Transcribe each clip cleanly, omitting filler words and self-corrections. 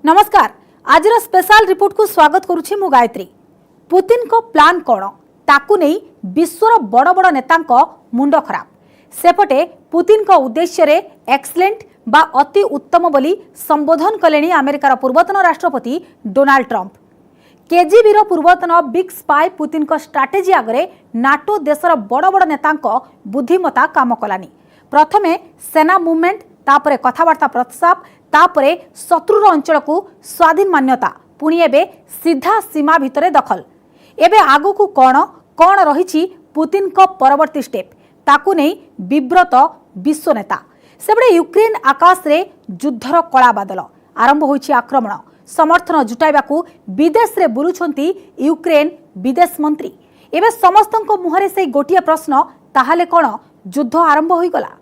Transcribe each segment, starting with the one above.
नमस्कार। आज special report को स्वागत करुछि मु गायत्री। पुतिन को प्लान कौन ताकू नहीं विश्वर बड़ बड़ नेतांक मुंड खराब। सेपटे पुतिन को उद्देश्य रे एक्सलेंट बा अति उत्तम बोली संबोधन कलेनी अमेरिकार पूर्वतन राष्ट्रपति डोनाल्ड ट्रंप। केजीबी रो पूर्वतन बिग स्पाई पुतिन को स्ट्राटेजी आगरे नाटो देशर बड़ बड़ नेतांक बुद्धिमता काम कलानी। प्रथमे सेना मूवमेंट, तापरे कथावार्ता प्रस्ताव, तापरे शत्रुर अंचल को स्वाधीन मान्यता, पुणी एबे सीधा सीमा भितरे दखल। एबे आगु को कौन रही पुतिन को परवर्ती स्टेप ताकू नहीं विव्रत विश्व नेता। सेबड़े यूक्रेन आकाश रे युद्धर कला बादल आरंभ होइछि। आक्रमण समर्थन जुटाइबाकू विदेश रे बुलुछंती यूक्रेन विदेश मंत्री। एबे समस्तंको मुहरे से गोटिए प्रश्न, ताहाले कोन युद्ध आरंभ होई गला?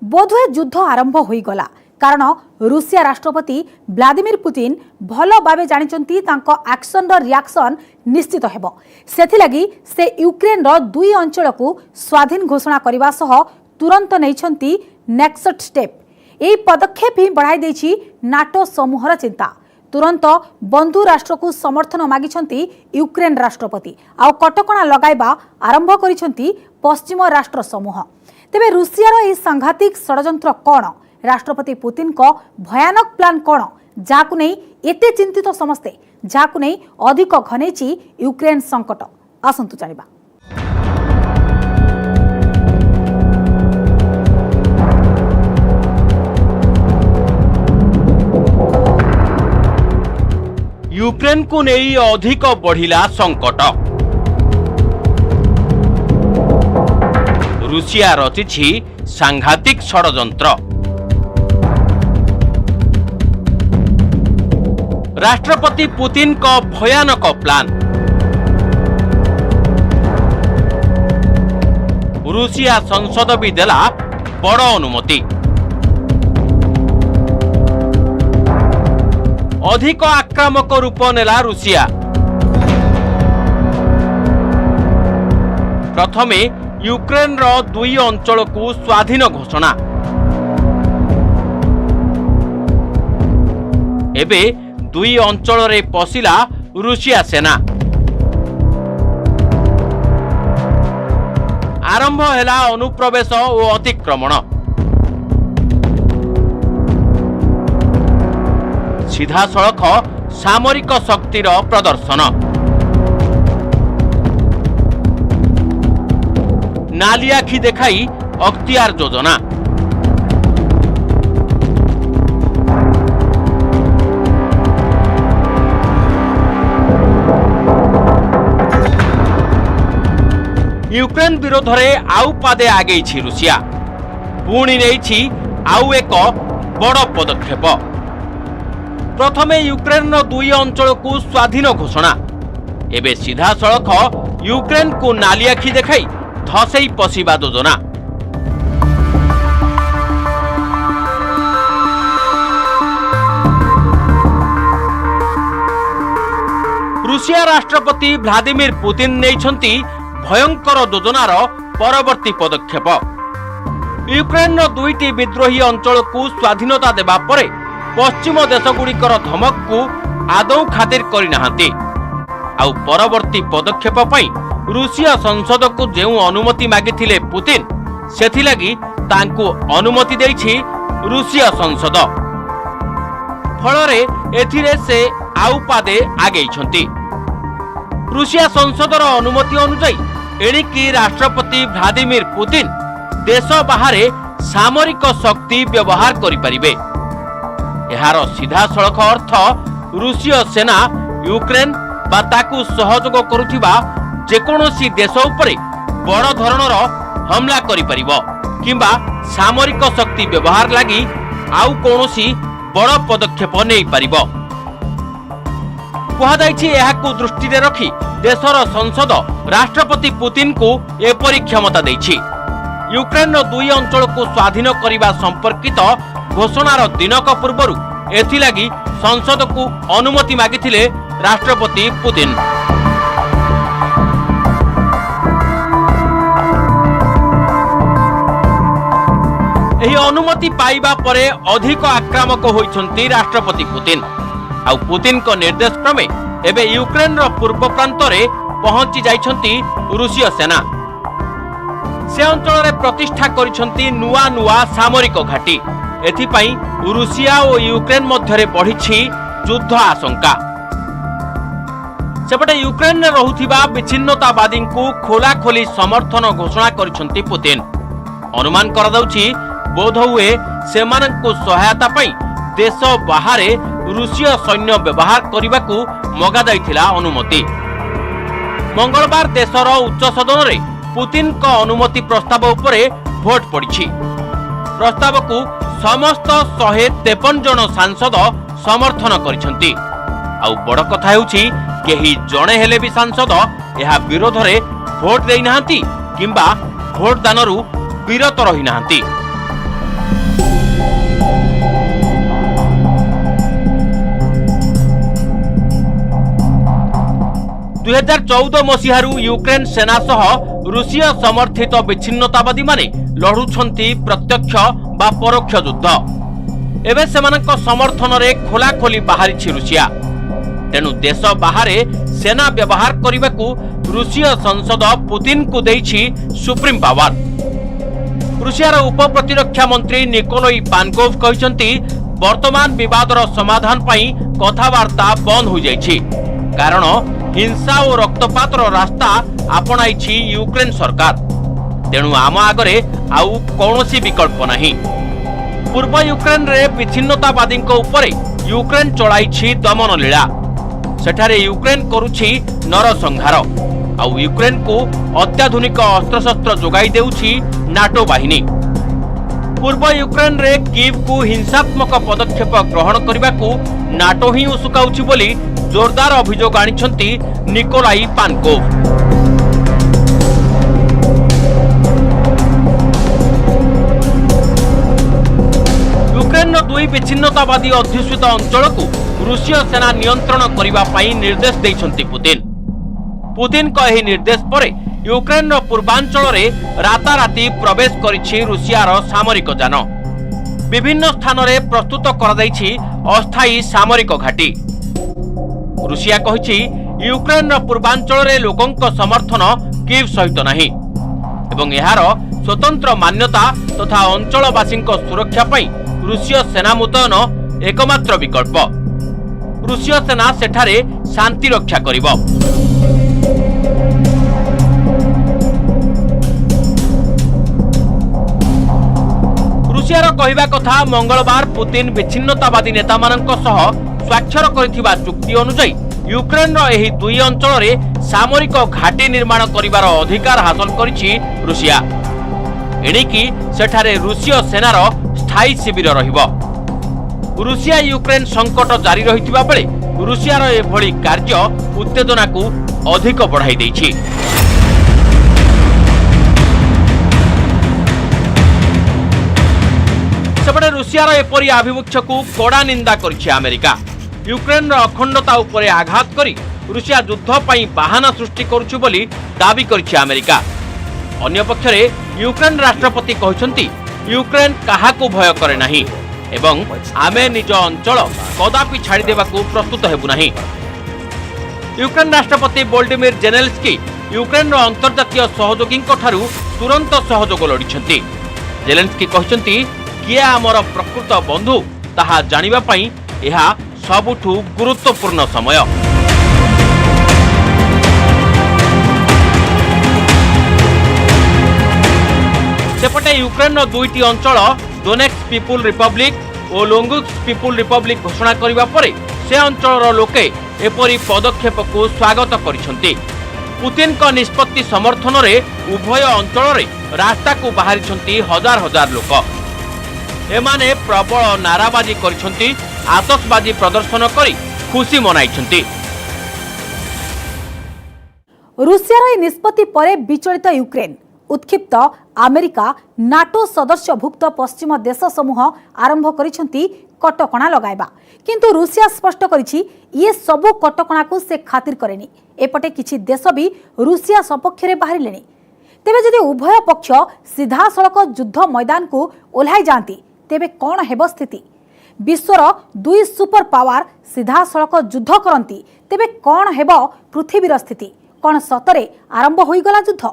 बोधवे युद्ध आरंभ होई गला कारण रूसिया राष्ट्रपति व्लादिमीर पुतिन भलो भावे जानिचंती तांको एक्शन रो रिएक्शन निश्चित हेबो। सेथिलागी से यूक्रेन रो दुई अंचल को स्वाधीन घोषणा करबा सह तुरंत नैछंती नेक्स्ट स्टेप। एई पदक्षेप ही बढ़ाई देछि नाटो समूहर चिंता। तुरंत बंधु राष्ट्र को समर्थन मागिछंती यूक्रेन राष्ट्रपति आ कटकणा लगाइबा आरंभ करिछंती पश्चिम राष्ट्र समूह। तेबे रूसियार यह सांघातिक षड्यंत्र कौन? राष्ट्रपति पुतिन को भयानक प्लान कौन जाकु नहीं एते चिंतित समस्ते, जाकु नहीं अधिक घनेची यूक्रेन संकट? आसंतु जानिबा। यूक्रेन को नहीं अधिक बढ़िला संकट। रूसिया रचिछि सांघातिक षड्यंत्र। राष्ट्रपति पुतिन को भयानक प्लान। रूसिया संसद भी देला बड़ अनुमति। अधिक आक्रामक रूप नेला रूसिया। प्रथमे यूक्रेन रो दुई अंचल को स्वाधीन घोषणा। एबे दुई अंचल रे पशिला रूसिया सेना। आरंभ हैला अनुप्रवेश और अतिक्रमण। सीधा सड़क सामरिक शक्तिर प्रदर्शन। नाली आखि देखाई अख्तियार योजना। यूक्रेन विरोध में आउ पादे आगे रूसिया पुणी नहीं आउ एक बड़ पदक्षेप। प्रथमे यूक्रेन दुई अंचल को स्वाधीन घोषणा। एबे सीधा सड़क यूक्रेन को नाली आखि देखाई धसई पशिबा योजना। रूसिया राष्ट्रपति व्लादिमीर पुतिन नेइछंती भयंकर योजनार परवर्ती पदक्षेप। यूक्रेन दुईटी विद्रोही अंचल को स्वाधीनता देबा परे पश्चिम देशगुड़िकर धमक को आदौ खातिर करिनाहांती। आउ परवर्ती पदक्षेप पई रूसिया संसद को जो अनुमति मागिथिले पुतिन, सेथिलागी तांको अनुमति देछि रूसिया संसद। फलरे एथिरे से आउ पादे आगेइछंती। रूसिया संसदर अनुमति अनुसार एणिकी राष्ट्रपति व्लादिमीर पुतिन देश बाहरे सामरिक शक्ति व्यवहार करिपारिबे। एहार सीधा सड़क अर्थ रूसिया सेना यूक्रेन बा ताकू सहयोग करुथिबा जेकोसी देश उपरे बड़ धरणर हमला करिपारिबो किंबा सामरिक शक्ति व्यवहार लागि आउ कोनोसी बड़ पदक्षेप नै पारिबो। कहा जायछि एहाकू दृष्टि रे रखी देशर संसद राष्ट्रपति पुतिन को एपरि क्षमता दैछि। यूक्रेन दुई अंचल को स्वाधीन करने संपर्कित घोषणार दिनक पूर्व एथिलागि संसद को अनुमति मागिथिले राष्ट्रपति पुतिन। एही अनुमति पाइबा परे अधिक आक्रामक होइछन्ति राष्ट्रपति पुतिन। आउ पुतिन को निर्देश क्रमे एबे यूक्रेन रो पूर्व प्रांत रे पहुंची जाइछन्ति रूसीय सेना। से अंचल रे प्रतिष्ठा करिछन्ति नुआ नुआ सामरिक घाटी। एथिपाई रूसिया और यूक्रेन मध्य रे बढ़िछि युद्ध आशंका। सेपटे यूक्रेन रे रहुथिबा विच्छिन्नतावादी को खोला खोली समर्थन घोषणा करिछन्ति पुतिन। अनुमान करा जाउछि बोध हुए सेमानंकु सहायता पाई देश बाहरे रूसीय सैन्य व्यवहार करने मगा जाइथिला अनुमति। मंगलवार देशर उच्च सदन रे पुतिन को अनुमति प्रस्ताव उपरे भोट पड़ी। प्रस्ताव को समस्त 153 जन सांसद समर्थन करिसेंती। आउ बड़ कथा हेउछि केही जणे हेले भी सांसद यह विरोध रे भोट देई नाहंती किंबा भोट दानरू विरत रही नाहंती। दुई 2014 मसीहारू यूक्रेन सेना सह रूसीय समर्थित विच्छिन्नतावादी माने लढुछन्ति प्रत्यक्ष बा परोक्ष युद्ध। एबे सेमानक समर्थन रे खोला खोली बाहरिछि रूसिया। तेनु देश बाहरे सेना व्यवहार करने रूसीय संसद पुतिन को देइछि सुप्रीम पावर। रूसियार उप प्रतिरक्षा मंत्री निकोलाई पानकोव कहिसंती वर्तमान विवादर समाधान पई कथावार्ता बंद हो जाइछि, कारण हिंसा और रक्तपातर रास्ता आपणाइछि यूक्रेन सरकार। तेणु आम आगरे आउ कौनसी विकल्प नहीं। पूर्व यूक्रेन रे विच्छिन्नतावादी उपरे यूक्रेन चलाइछि दमन लीला। सेठारे यूक्रेन करुछि नरसंहार। आउ यूक्रेन को अत्याधुनिक अस्त्रशस्त्र जोगाई देउछि नाटो बाहिनी। पूर्व यूक्रेन रे कीव को हिंसात्मक पदक्षेप ग्रहण करने को नाटो ही उसुकाउछि बोली जोरदार अभियोग आनिछन्ति निकोलाई पानकोव। यूक्रेन दुई विच्छिन्नतावादी अध्युषित अंचल को रूसीय सेना नियंत्रण करने पाई निर्देश देइछन्ति पुतिन। पुतिन को एही निर्देश परे यूक्रेन पूर्वांचल रे राताराती प्रवेश करिछि रूसियार सामरिक जान। विभिन्न स्थान रे प्रस्तुत करा जाइछि अस्थायी सामरिक घाटी। रूसिया कहिछि यूक्रेन पूर्वांचल रे लोकंक समर्थन कीव सहित नाही एवं एहार स्वतंत्र मान्यता तथा अंचलवासी सुरक्षा पई रूसीय सेना मुतयन एकमात्र विकल्प। रूसीय सेना सेठारे शांति रक्षा करिब। रूसियार कहवा कथा मंगलवार पुतिन विच्छिन्नतावादी नेता मानक सह स्वाक्षर करिथिबा चुक्ति अनुसार यूक्रेन रो एही दुई अंचल रे सामरिक घाटी निर्माण करिवार अधिकार हासिल करिछि रूसिया। एणिकी सेठारे रूसीय सेनार स्थायी शिविर रहिबो। रूसिया यूक्रेन संकट जारी रहिथिबा बेले रूसियार एभଳି कार्य उत्तेजना को अधिक बढ़ाई दैछि। सेपटे रूसियार एपरी आभिमुख्य को कड़ा निंदा करिछि अमेरिका। यूक्रेन अखंडता उपरे आघात करी रूसिया युद्ध पई बाहाना सृष्टि करुछि बोली दाबी करिछि अमेरिका। अन्य पक्षरे यूक्रेन राष्ट्रपति कहिसंती यूक्रेन काहाकू भय करे नाही एवं आमे निज अंचल कदापि छाड़ी देबाकू प्रस्तुत हेबु नाही। यूक्रेन राष्ट्रपति वोलोडिमिर जेलेन्स्की यूक्रेन अंतर्जातीय सहयोगी ठारू तुरंत सहयोग लोड़िछंती। जेलेन्स्की कहिसंती किए आमर प्रकृत बंधु ताहा जानिबा पई एहा सबुठु गुरुत्वपूर्ण समय। सेपटे यूक्रेन दुईटी अंचल डोनेट्स्क पीपुल रिपब्लिक और लुहान्स्क पीपुल रिपब्लिक घोषणा करिबा परे से अंचलर लोके एपरी पदक्षेप को स्वागत करिसंती। पुतिन का निष्पत्ति समर्थन रे उभय अंचल रे रास्ता को बाहरिसंती हजार हजार लोक। एमाने प्रबल नाराबाजी करिसंती, आतशबाजी प्रदर्शन करी खुशी मनाइछंती। रूसियार ए निष्पत्ति परे विचलित यूक्रेन, उत्क्षिप्त अमेरिका, नाटो सदस्यभुक्त पश्चिम देश समूह आरंभ करिसंती कटकणा लगाइबा किंतु रुषिया स्पष्ट करिछि ये सबु कटकणा को से खातिर करेनी। एपटे किछि देश भी रुषिया सपक्ष रे बाहरिलेनी। तेबे जदि उभय पक्ष सीधा सड़क युद्ध मैदान को ओह्लाई जाती तेबे कौन हेबो स्थिति? विश्वर दुई सुपर पावर सीधा सड़क युद्ध करती तेबे कौन हेबो पृथ्वीर स्थिति? कौन सतरे आरंभ होईगला युद्ध?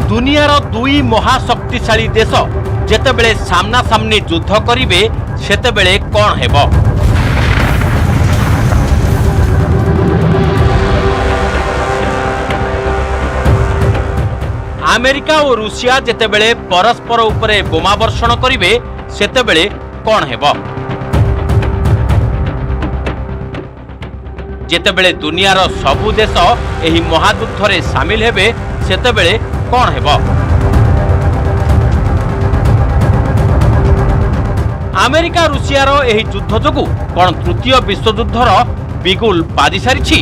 दुनियार दुई महाशक्तिशाली देश जेतेबेले सामना सामनी युद्ध करिवे सेतेबेले कौन हेबो? अमेरिका और रुषिया जेतेबेले परस्पर उपरे बोमा वर्षण करिवे सेतेबेले कौन हेबो? जेतेबेले दुनियार सबु देश एही महायुद्धरे सामिल हेबे सेतेबेले कौन हेबो? अमेरिका रुषियार एही युद्ध जोगु कौन तृतीय विश्वयुद्धर बिगुल बाजी सारिछि?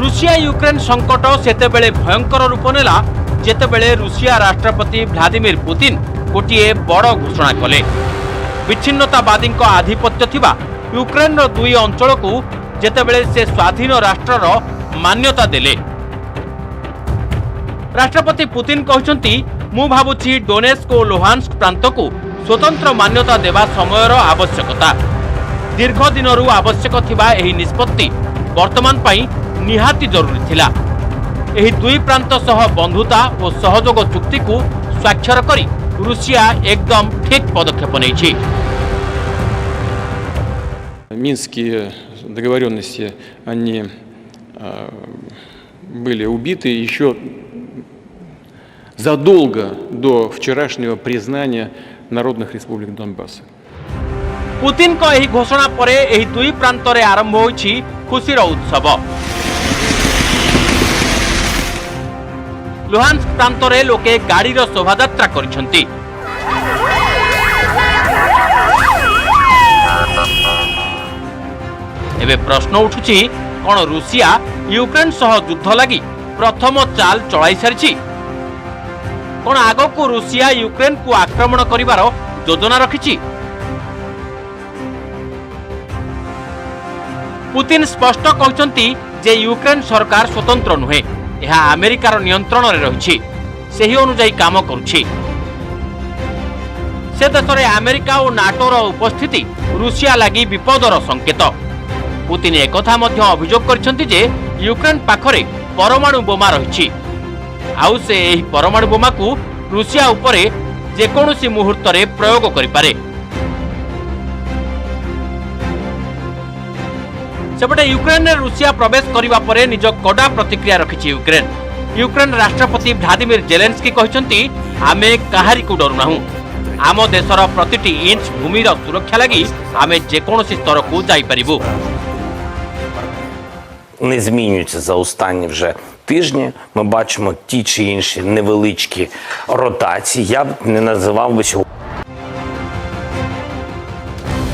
रुषिया यूक्रेन संकट सेतेबेले भयंकर रूप नेला जेतेबेले रुषिया राष्ट्रपति व्लादिमीर पुतिन गोटिए बड़ घोषणा कले। विच्छिन्नतावादी आधिपत्य थिबा यूक्रेन दुई अंचल को जेतेबेले से स्वाधीन राष्ट्रर मान्यता देले। राष्ट्रपति पुतिन कहते मु भाबुछि डोनेस्क और लुहान्स्क प्रांत को स्वतंत्र मान्यता देवा समयर आवश्यकता। दीर्घ दिनरू आवश्यक थिबा एही निष्पत्ति वर्तमान पई निहाती जरूरी थिला। एही दुई प्रांत सह बंधुता और सहयोग चुक्ति को स्वाक्षर करी रुषिया एकदम ठीक पदक्षेप नेछि। Минские договоренности, они были убиты еще задолго до вчерашнего признания народных республик Донбасса. पुतिन को एही घोषणा परे एही दुई प्रांतरे आरंभ होइछि खुशीर उत्सव। लुहान्स्क प्रांतरे लोके गाड़ीर शोभायात्रा करिसेंति। एबे प्रश्न उठुछि कोन रुषिया यूक्रेन सह युद्ध लागि प्रथम चाल चलाई सारिछि? कोन आगको रुषिया यूक्रेन को आक्रमण करिवार योजना रखिछि? पुतिन स्पष्ट कहते जे यूक्रेन सरकार स्वतंत्र नुहे, यह अमेरिकार नियंत्रण रे रहिछि, सेही अनुसार काम करुछि। से देश में अमेरिका और नाटोर उपस्थिति रुषिया लागि विपदर संकेत। पुतिन एक कथा मध्य अभियोग करछन्ति जे यूक्रेन पाखरे परमाणु बोमा रहिछि, आउ से एही परमाणु बोमा को रुषिया उपरे जेकोसी मुहूर्त रे प्रयोग करिपारे। सेपटे यूक्रेन रे रुषिया प्रवेश करिबा परे निज कड़ा प्रतिक्रिया रखिछि यूक्रेन। यूक्रेन राष्ट्रपति व्लादिमीर जेलेन्स्की कहछन्ति आमे काहारी को डरु नाहु, आम देशर प्रतिटी इंच भूमिर सुरक्षा लागि आमे जेकोसी स्तर को जाई परिबु। Не змінюється за останні вже тижні. Ми бачимо ті чи інші невеличкі ротації. Я б не називав би цього.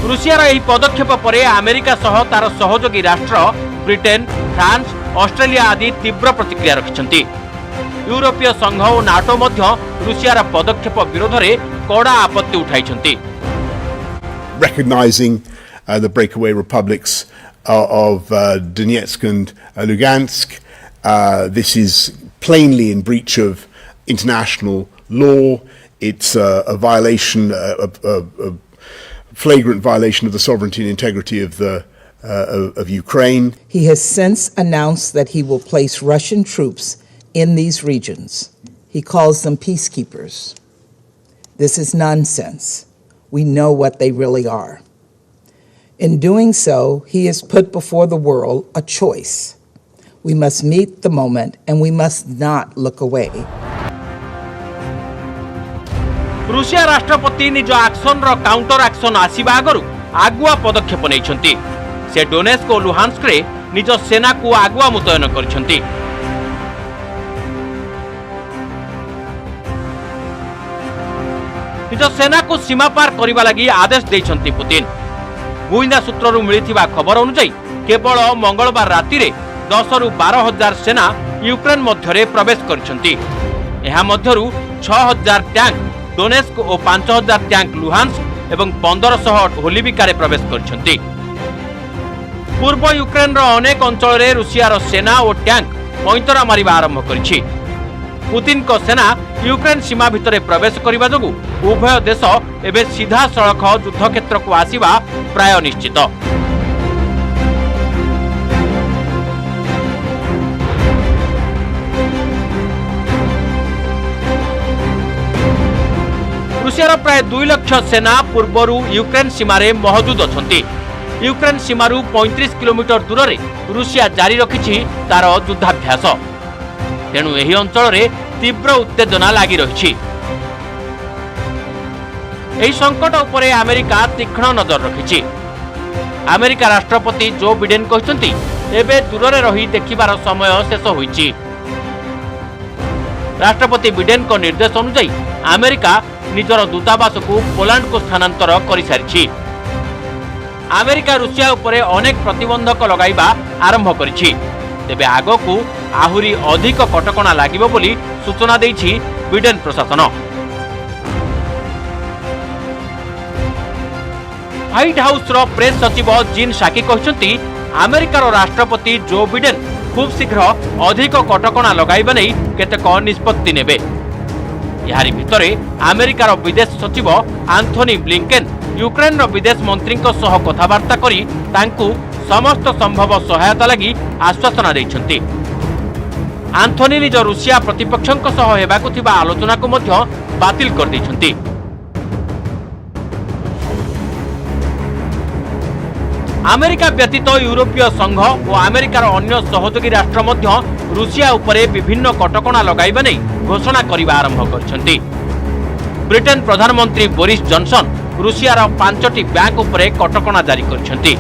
रुषियार एही पदक्षेप परे अमेरिका सह तार सहयोगी राष्ट्र ब्रिटेन, फ्रांस, ऑस्ट्रेलिया आदि तीव्र प्रतिक्रिया रखिछन्ति। यूरोपीय संघ और नाटो मध्य रुषियार पदक्षेप विरोध में कड़ा आपत्ति उठाइछन्ति। Recognizing the breakaway republics of Donetsk and Lugansk, this is plainly in breach of international law. It's a violation, a flagrant violation of the sovereignty and integrity of Ukraine. He has since announced that he will place Russian troops in these regions. He calls them peacekeepers. This is nonsense. We know what they really are. In doing so, he has put before the world a choice. We must meet the moment and we must not look away. रुषिया राष्ट्रपति निज action रो counter action आसीबा आगरु आगुआ पदक्षेप नैछन्ति। से Donetsk और Luhansk रे निज सेना को आगुआ मुतयन करछंती। निज सेना को सीमा पार करने लगी आदेश देइछंती पुतिन। गुइंदा सूत्ररू मिलिथिबा खबर अनुसार केवल मंगलवार राति रे 10 ରୁ 12 हजार सेना यूक्रेन मध्यरे प्रवेश करछंती। एहा मध्यरू 6000 टैंक डोनेस्क और 5000 टैंक लुहान्स्क एवं 1500 होलिविकारे प्रवेश करछंती। पूर्व यूक्रेन रो अनेक अंचल रे रूसियार सेना और टैंक पैंतरा मारिबा आरंभ करिछि। पुतिन को सेना यूक्रेन सीमा भितरे प्रवेश करने जोगु उभय देश एबे सीधा सड़क युद्ध क्षेत्र को आसिबा प्राय निश्चित। रूसियार प्राय 2 लाख सेना पूर्वरु यूक्रेन सीमारे मौजूद अछंती। यूक्रेन सीमारू 35 किलोमीटर दूर रे रूसिया जारी रखिछि तार युद्धाभ्यास। तेणु एही अंचल रे तीव्र उत्तेजना लागि रहिछि। एही संकट उपरे अमेरिका तीक्ष्ण नजर रखिछि। अमेरिका राष्ट्रपति जो बिडेन कहछंती एबे दूर रे रही देखिबार समय शेष होइछि। राष्ट्रपति बिडेन को निर्देश अनुसार अमेरिका निजर दूतावास को पोलैंड को स्थानांतर कर सारी। अमेरिका रूसिया उपरे अनेक प्रतिबंधक लगाइबा आरंभ करिछि। तेबे आगो को आहुरी अधिक कटकणा लागिबो बोली सूचना देइछि बिडेन प्रशासन। व्हाइट हाउस रो प्रेस सचिव जीन साकी कहछंती अमेरिकार राष्ट्रपति जो बिडेन खूब शीघ्र अधिक कटकणा लगाइबा नै केतेक निष्पत्ति नेबे। यारी भितरे अमेरिकार विदेश सचिव आंथोनी ब्लिंकेन यूक्रेन विदेश मंत्री सह कथबार्ता करी तांकु समस्त संभव सहायता लगी आश्वासन दैछंती। आंथोनी निज रूसिया प्रतिपक्षक सह हेबाकु थिबा आलोचना को मध्य बातिल कर दैछंती। अमेरिका व्यतीत यूरोपीय संघ और अमेरिकार अन्य सहयोगी राष्ट्र मध्य रूसिया उपरे विभिन्न कटकणा लगाइबा नै घोषणा करिबा आरंभ करछंती। ब्रिटेन प्रधानमंत्री बोरिस जॉनसन रूसियार 5टी बैंक उपरे कटकणा जारी करछंती।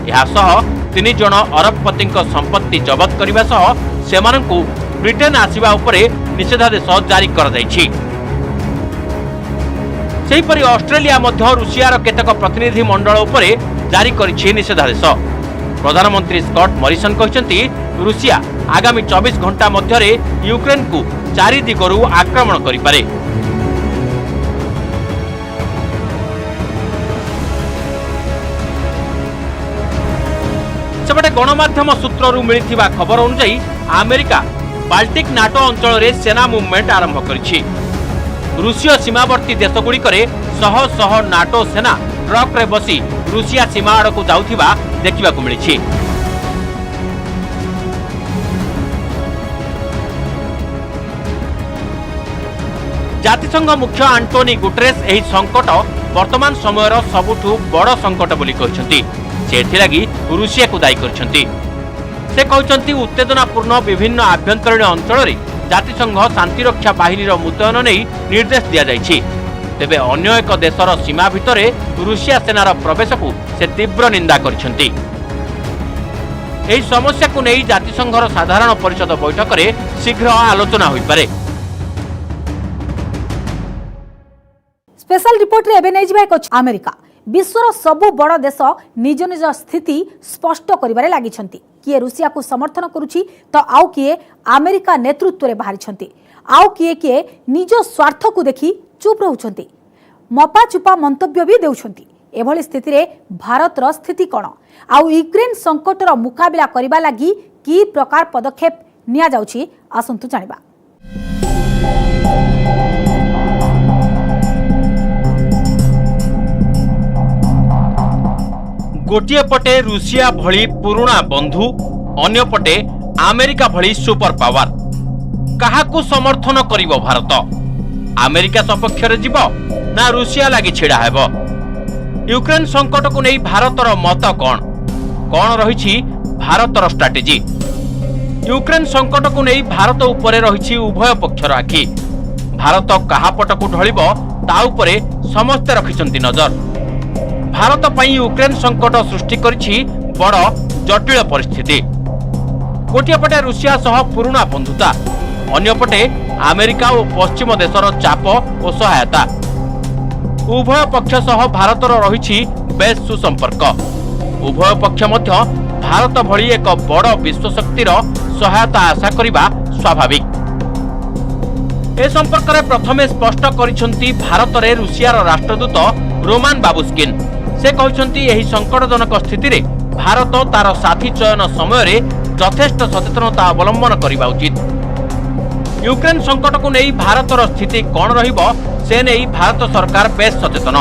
एहा सह 3 जण अरबपतिक संपत्ति जबत करबा सह सेमानंकु ब्रिटेन आसीबा उपरे निषेधादेश जारी कर दैछि। सेहिपरि ऑस्ट्रेलिया मध्य रूसियार केतक प्रतिनिधि मंडल उपरे जारी करिछि निषेधादेश। प्रधानमंत्री स्कॉट मॉरिसन कहछंती रूसिया आगामी 24 घंटा मध्यरे यूक्रेन को 4 दिगरु आक्रमण करि पारे। सेपटे गणमाध्यम सूत्ररू मिलिथिबा खबर अनुसार अमेरिका बाल्टिक नाटो अंचल रे सेना मूवमेंट आरंभ करिछि। रूसीय सीमावर्ती देशगुड़िकरे शह शह नाटो सेना ट्रक रे बसी रूसिया सीमा आड़कू जाउथिबा देखिबाकू मिलिछि। जातिसंघ मुख्य आंटोनी गुटेरेस एही संकट वर्तमान समयर सबुठु बड़ संकट बोली कहछंती। से एथिलागि रूसिया को दायी करछंती। से कहछंती उत्तेजनापूर्ण विभिन्न आभ्यंतरीण अंचल रे जातिसंघ शांतिरक्षा बाहिनीर मुतयन नहीं निर्देश दिया जाइछि। तेबे अन्य एक देशर सीमा भितरे रूसिया सेनार प्रवेश को से तीव्र निंदा करछंती। एही समस्या को नहीं जातिसंघर साधारण परिषद बैठक रे शीघ्र आलोचना होई पारे। स्पेशल रिपोर्ट रे एबे नै जिबा एक अमेरिका विश्वर सबु बड़ देश निज निज स्थिति स्पष्ट करिबारे लागिछंती। किए रूसिया को समर्थन करुछि तो आउ किए अमेरिका नेतृत्व रे बाहरिछंती। आउ किए किए निज स्वार्थ को देखि चुप रहउछंती। मपा चुपा मंतव्य भी देउछंती। एभली स्थिति रे भारतर स्थिति कोन आउ यूक्रेन संकटर मुकाबिला करिबा लागि की प्रकार पदक्षेप निया जाउछि आसंतु जानिबा। गोटिए पटे रूसिया भली पुराना बंधु अन्य पटे अमेरिका भली सुपर पावर काहाकू समर्थन करिवो भारत अमेरिका सपक्ष रे जीवो ना रूसिया लागि छिड़ा हेबो। यूक्रेन संकट को नहीं भारतर मत कौन कौन रही भारतर स्ट्राटेजी। यूक्रेन संकट को नहीं भारत उपरे रही उभय पक्षर आखि। भारत कहा पट को ढलिबो ता उपरे समस्ते रखिछंती नजर। भारत पई यूक्रेन संकट सृष्टि करिछि बड़ जटिल परिस्थिति। गोटे पटे रुषिया सह पुराना बंधुता, अन्यपटे अमेरिका और पश्चिम देशर चाप और सहायता। उभय पक्ष सह भारतर रही बेस सुसंपर्क। उभय पक्ष मध्य भारत भली एक बड़ विश्वशक्तिर सहायता आशा करिबा स्वाभाविक। ए संपर्क में प्रथमे स्पष्ट करिसेंती भारत रे रुषियार राष्ट्रदूत रोमान बाबुस्किन। से कहिसेंती एही संकटजनक स्थिति रे भारत तार साथी चयन समय रे यथेष्ट सचेतनता अवलंबन करिबा उचित। यूक्रेन संकट को नहीं भारतर स्थिति कौन रहिबो से नहीं भारत सरकार बेस सचेतन।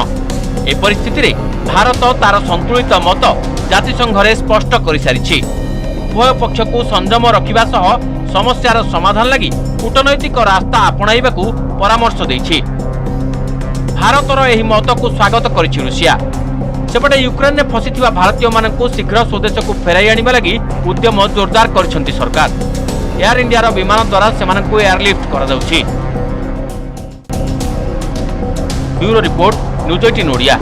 ए परिस्थिति रे भारत तार संतुलित मत जातिसंघ रे स्पष्ट करि सारिछि। उभय पक्ष को संयम रखिबा सह समस्यार समाधान लगी कूटनैतिक रास्ता आपणाइबाकू परामर्श दैछि। भारतर एही मत को स्वागत करिछि रुषिया। सेपटे यूक्रेन ने फसिथिबा भारतीय मानकू शीघ्र स्वदेश को फेराई आनिबा लगी उद्यम जोरदार करिसेंती सरकार। एयर इंडिया विमान द्वारा सेमानकू एयरलिफ्ट करा जाउछि। Bureau report, news 18 Odia.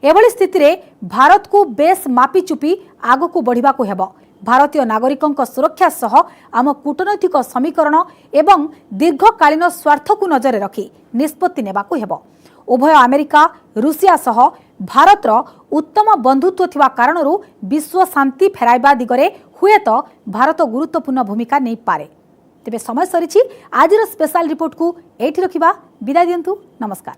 एभली स्थिति रे भारत को बेस मापी चुपी आगो को बढ़िबा को हेबो। भारतीय नागरिकों सुरक्षा सह आम कूटनैतिक समीकरण एवं दीर्घकालीन स्वार्थ को नजर रखी निष्पत्ति नेबा को हेबो। उभय अमेरिका रुषिया सह भारतर उत्तम बंधुत्व थिबा कारणरू विश्व शांति फेराइबा दिगरे हुए तो भारत गुरुत्वपूर्ण भूमिका नहीं पारे। तेबे समय सरीछि आजिर स्पेशल रिपोर्ट को एठी रखिबा। विदाय दियंतु। नमस्कार।